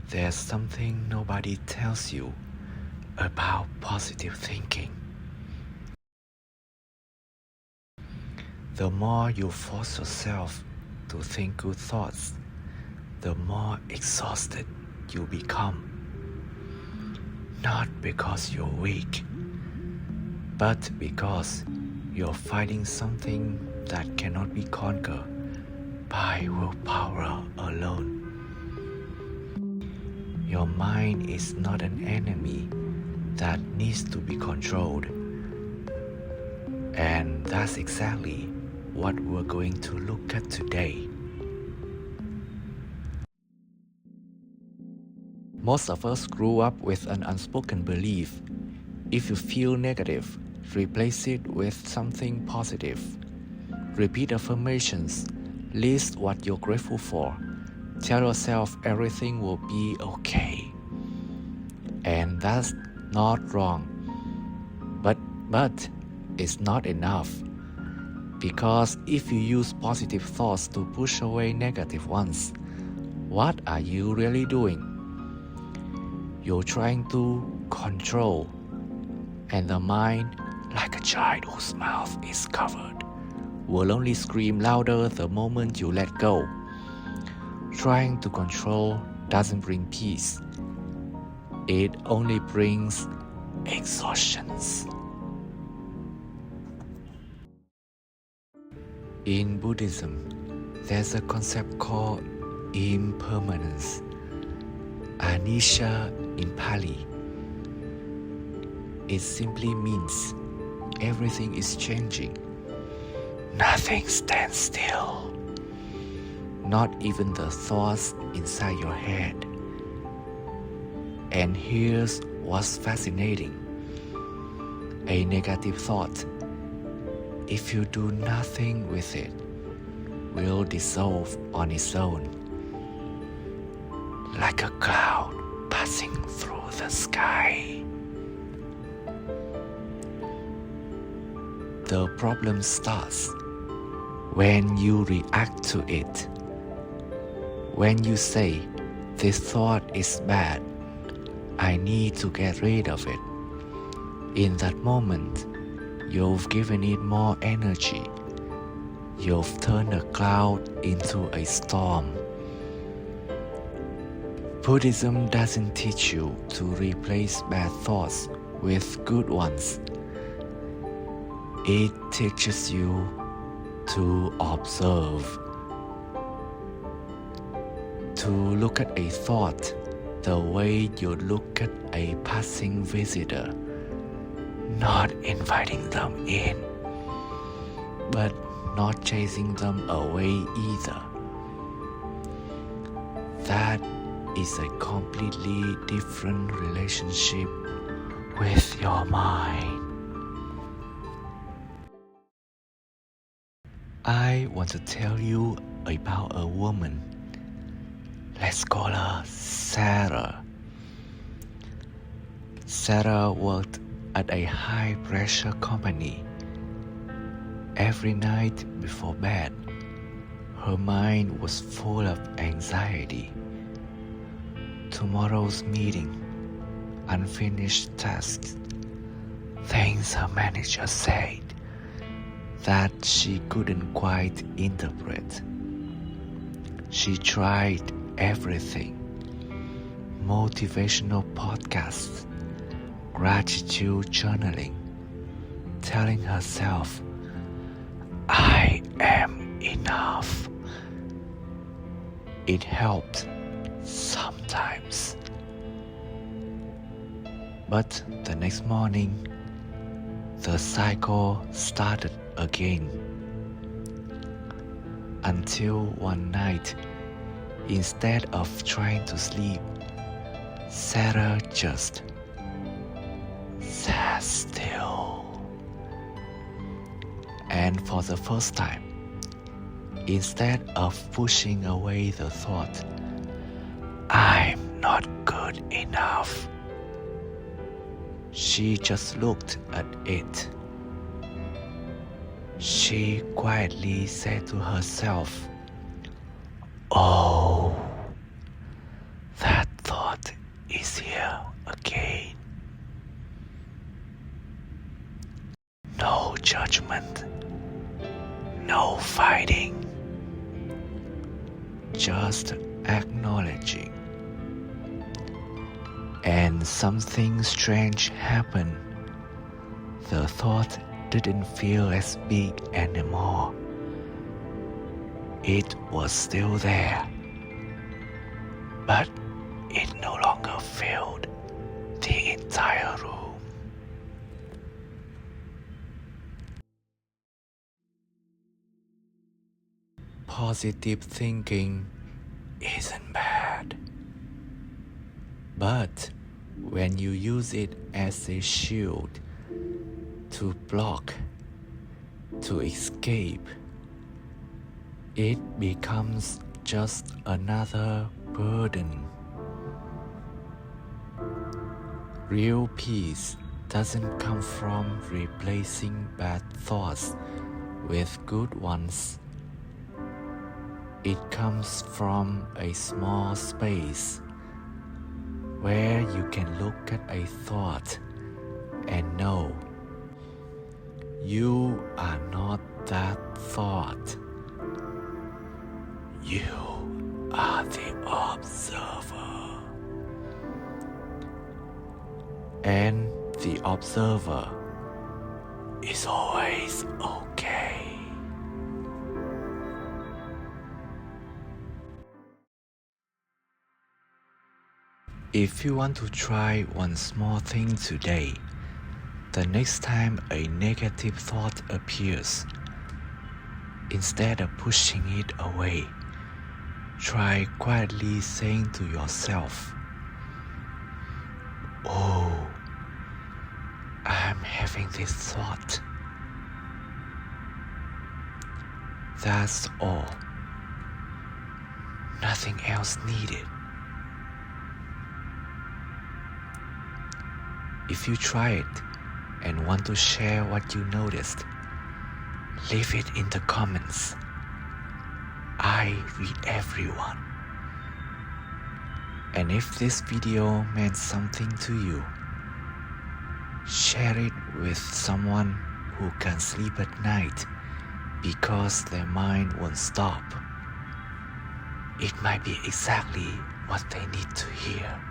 There's something nobody tells you about positive thinking. The more you force yourself to think good thoughts, the more exhausted you become. Not because you're weak, but because you're fighting something that cannot be conquered by willpower alone. Your mind is not an enemy that needs to be controlled. And that's exactly what we're going to look at today. Most of us grew up with an unspoken belief. If you feel negative, replace it with something positive. Repeat affirmations. List what you're grateful for. Tell yourself everything will be okay. And that's not wrong. But it's not enough. Because if you use positive thoughts to push away negative ones, what are you really doing? You're trying to control. And the mind, like a child whose mouth is covered, will only scream louder the moment you let go. Trying to control doesn't bring peace. It only brings exhaustions. In Buddhism, there's a concept called impermanence, Anicca in Pali. It simply means everything is changing. Nothing stands still. Not even the thoughts inside your head. And here's what's fascinating. A negative thought, if you do nothing with it, will dissolve on its own, like a cloud passing through the sky. The problem starts when you react to it. When you say, this thought is bad, I need to get rid of it. In that moment, you've given it more energy. You've turned a cloud into a storm. Buddhism doesn't teach you to replace bad thoughts with good ones. It teaches you to observe, to look at a thought the way you look at a passing visitor, not inviting them in, but not chasing them away either. That is a completely different relationship with your mind. I want to tell you about a woman. Let's call her Sarah. Sarah worked at a high-pressure company. Every night before bed, her mind was full of anxiety. Tomorrow's meeting, unfinished tasks, things her manager said that she couldn't quite interpret. She tried everything: motivational podcasts, gratitude journaling, telling herself, I am enough. It helped sometimes. But the next morning, the cycle started again. Until one night, instead of trying to sleep, Sarah just sat still. And for the first time, instead of pushing away the thought, I'm not good enough, she just looked at it. She quietly said to herself, oh, that thought judgment, no fighting, just acknowledging. And something strange happened. The thought didn't feel as big anymore. It was still there, but it no longer filled the entire room. Positive thinking isn't bad, but when you use it as a shield to block, to escape, it becomes just another burden. Real peace doesn't come from replacing bad thoughts with good ones. It comes from a small space where you can look at a thought and know you are not that thought. You are the observer. And the observer is always okay. If you want to try one small thing today, the next time a negative thought appears, instead of pushing it away, try quietly saying to yourself, "Oh, I'm having this thought. That's all. Nothing else needed." If you try it and want to share what you noticed, leave it in the comments. I read everyone. And if this video meant something to you, share it with someone who can sleep at night because their mind won't stop. It might be exactly what they need to hear.